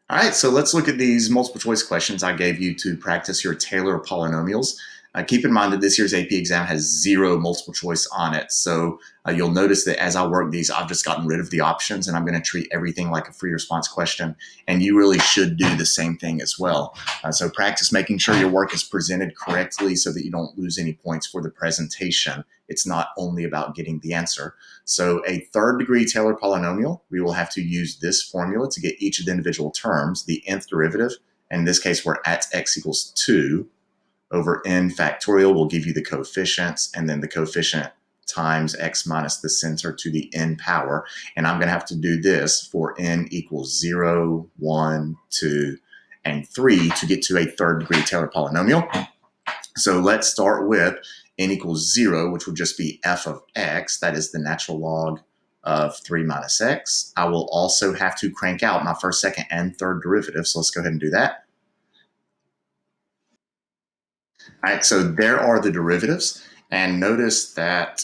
All right, so let's look at these multiple choice questions I gave you to practice your Taylor polynomials. Keep in mind that this year's AP exam has 0 multiple choice on it. So you'll notice that as I work these, I've just gotten rid of the options and I'm going to treat everything like a free response question. And you really should do the same thing as well. So practice making sure your work is presented correctly so that you don't lose any points for the presentation. It's not only about getting the answer. So a third degree Taylor polynomial, we will have to use this formula to get each of the individual terms, the nth derivative. In this case, we're at x equals 2 over n factorial will give you the coefficients, and then the coefficient times x minus the center to the n power. And I'm going to have to do this for n equals 0, 1, 2, and 3 to get to a third degree Taylor polynomial. So let's start with n equals 0, which would just be f of x. That is the natural log of 3 minus x. I will also have to crank out my first, second, and third derivative. So let's go ahead and do that. All right, so there are the derivatives. And notice that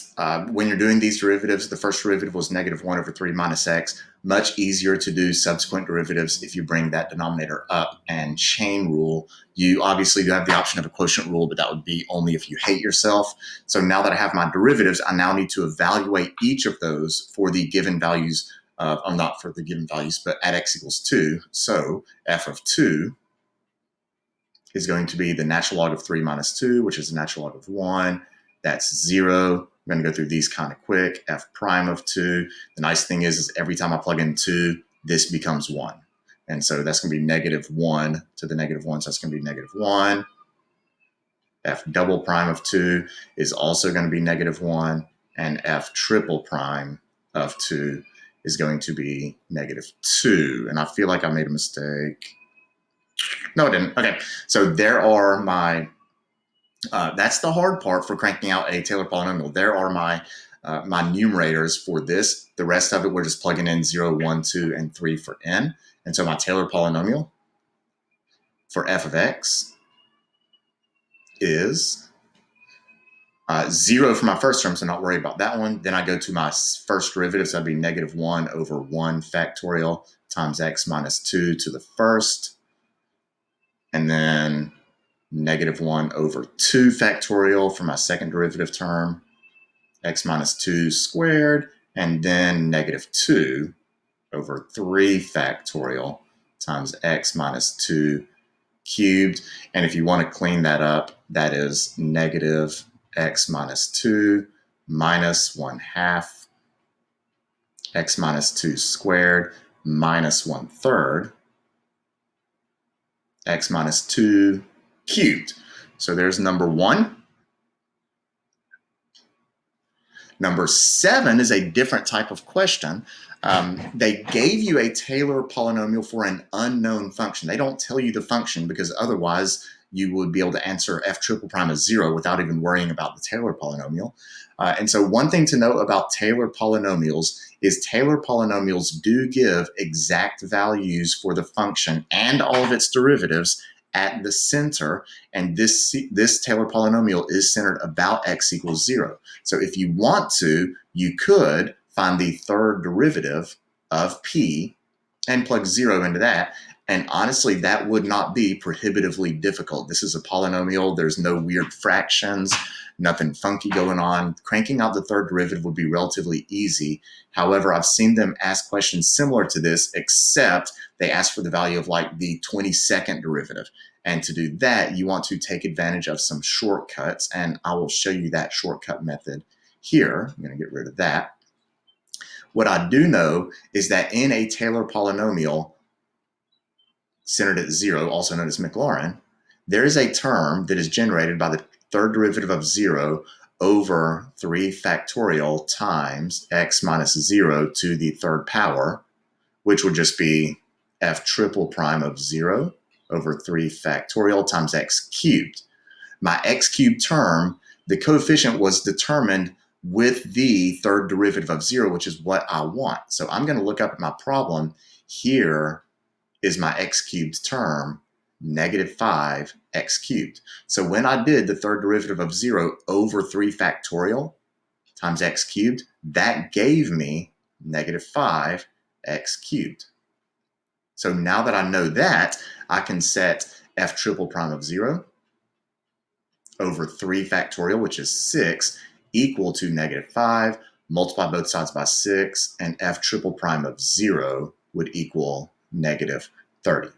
when you're doing these derivatives, the first derivative was -1 over 3 minus x. Much easier to do subsequent derivatives if you bring that denominator up and chain rule. You obviously do have the option of a quotient rule, but that would be only if you hate yourself. So now that I have my derivatives, I now need to evaluate each of those for the given values not for the given values, but at x equals 2. So f of 2 is going to be the natural log of 3 minus 2, which is the natural log of 1. That's 0. I'm going to go through these kind of quick. F prime of 2. The nice thing is every time I plug in 2, this becomes 1. And so that's going to be -1 to the -1. So that's going to be -1. F double prime of 2 is also going to be -1. And F triple prime of 2 is going to be -2. And I feel like I made a mistake. No, I didn't. Okay, so there are my, that's the hard part for cranking out a Taylor polynomial. There are my numerators for this. The rest of it, we're just plugging in 0, 1, 2, and 3 for n. And so my Taylor polynomial for f of x is 0 for my first term, so not worry about that one. Then I go to my first derivative, so that'd be -1 over 1 factorial times x minus 2 to the first. And then -1 over 2 factorial for my second derivative term, x minus 2 squared, and then -2 over 3 factorial times x minus 2 cubed. And if you want to clean that up, that is negative x minus 2 minus 1/2 x minus 2 squared minus 1/3 x minus 2 cubed. So there's number 1. Number 7 is a different type of question. They gave you a Taylor polynomial for an unknown function. They don't tell you the function because otherwise you would be able to answer f triple prime as 0 without even worrying about the Taylor polynomial. And so one thing to note about Taylor polynomials is Taylor polynomials do give exact values for the function and all of its derivatives at the center, and this Taylor polynomial is centered about x equals 0. So if you want to, you could find the third derivative of p and plug 0 into that. And honestly, that would not be prohibitively difficult. This is a polynomial. There's no weird fractions, nothing funky going on. Cranking out the third derivative would be relatively easy. However, I've seen them ask questions similar to this, except they ask for the value of like the 22nd derivative. And to do that, you want to take advantage of some shortcuts, and I will show you that shortcut method here. I'm going to get rid of that. What I do know is that in a Taylor polynomial centered at 0, also known as Maclaurin, there is a term that is generated by the third derivative of 0 over 3 factorial times x minus 0 to the third power, which would just be f triple prime of 0 over 3 factorial times x cubed. My x cubed term, the coefficient was determined with the third derivative of 0, which is what I want. So I'm going to look up at my problem. Here is my x cubed term, -5 x cubed. So when I did the third derivative of 0 over 3 factorial times x cubed, that gave me -5 x cubed. So now that I know that, I can set f triple prime of 0 over 3 factorial, which is 6, equal to negative 5, multiply both sides by 6, and f triple prime of 0 would equal negative 30.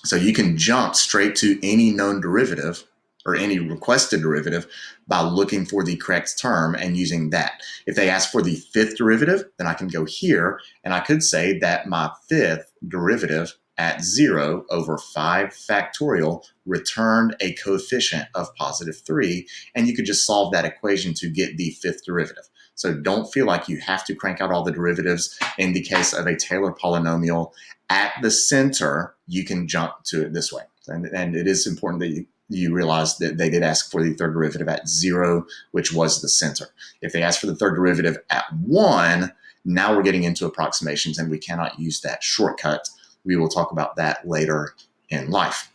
So you can jump straight to any known derivative or any requested derivative by looking for the correct term and using that. If they ask for the fifth derivative, then I can go here and I could say that my fifth derivative at 0 over 5 factorial returned a coefficient of positive 3, and you could just solve that equation to get the fifth derivative. So don't feel like you have to crank out all the derivatives. In the case of a Taylor polynomial, at the center, you can jump to it this way. And it is important that you realize that they did ask for the third derivative at 0, which was the center. If they ask for the third derivative at 1, now we're getting into approximations and we cannot use that shortcut. We will talk about that later in life.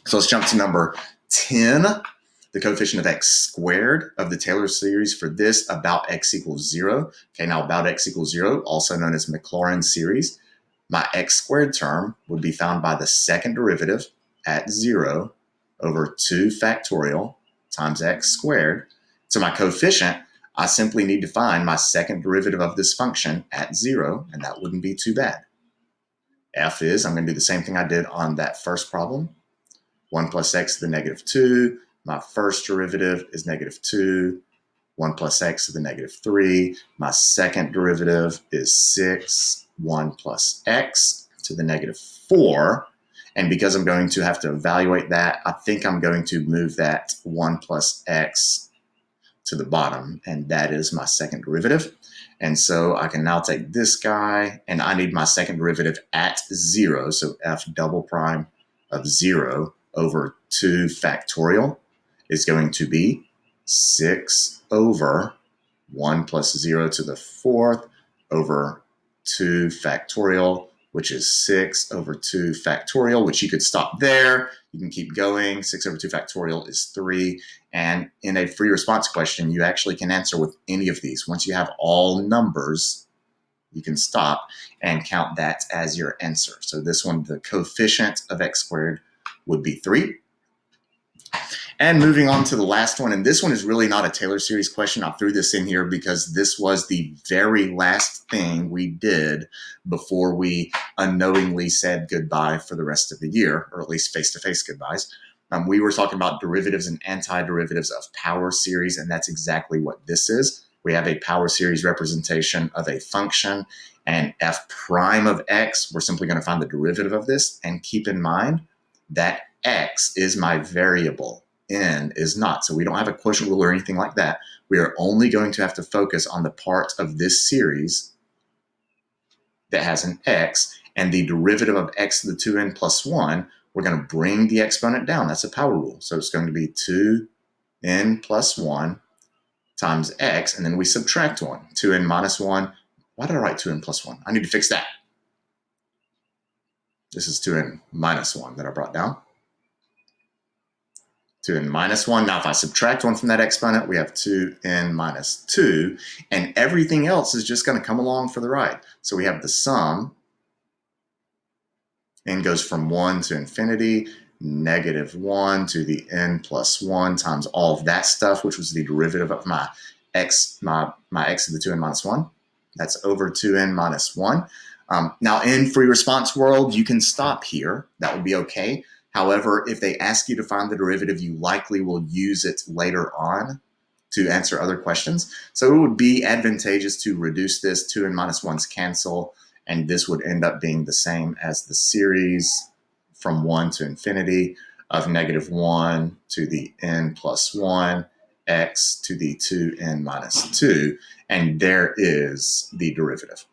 So let's jump to number 10. The coefficient of x squared of the Taylor series for this about x equals 0. Okay, now about x equals 0, also known as Maclaurin series. My x squared term would be found by the second derivative at 0 over 2 factorial times x squared. So my coefficient, I simply need to find my second derivative of this function at 0, and that wouldn't be too bad. F is, I'm going to do the same thing I did on that first problem. 1 plus x to the negative 2. My first derivative is negative 2. 1 plus x to the negative 3. My second derivative is 6. 1 plus x to the negative 4. And because I'm going to have to evaluate that, I think I'm going to move that 1 plus x to the bottom, and that is my second derivative. And so I can now take this guy, and I need my second derivative at 0, so f double prime of 0 over 2 factorial is going to be 6 over 1 plus 0 to the 4th over 2 factorial, which is 6 over 2 factorial, which you could stop there. You can keep going. 6 over 2 factorial is 3. And in a free response question, you actually can answer with any of these. Once you have all numbers, you can stop and count that as your answer. So this one, the coefficient of x squared would be 3. And moving on to the last one, and this one is really not a Taylor series question. I threw this in here because this was the very last thing we did before we unknowingly said goodbye for the rest of the year, or at least face-to-face goodbyes. We were talking about derivatives and antiderivatives of power series, and that's exactly what this is. We have a power series representation of a function, and f prime of x, we're simply going to find the derivative of this, and keep in mind that x is my variable. N is not. So we don't have a quotient rule or anything like that. We are only going to have to focus on the part of this series that has an x, and the derivative of x to the 2n plus 1, we're going to bring the exponent down. That's a power rule. So it's going to be 2n plus 1 times x, and then we subtract 1. 2n minus 1. Why did I write 2n plus 1? I need to fix that. This is 2n minus 1 that I brought down. 2n minus 1. Now, if I subtract 1 from that exponent, we have 2n minus 2, and everything else is just going to come along for the ride. So we have the sum. N goes from 1 to infinity, negative 1 to the n plus 1 times all of that stuff, which was the derivative of my x to the 2n minus 1. That's over 2n minus 1. Now, in free response world, you can stop here. That would be okay. However, if they ask you to find the derivative, you likely will use it later on to answer other questions. So it would be advantageous to reduce this. 2n minus 1s cancel, and this would end up being the same as the series from 1 to infinity of negative 1 to the n plus 1, x to the 2n minus 2, and there is the derivative.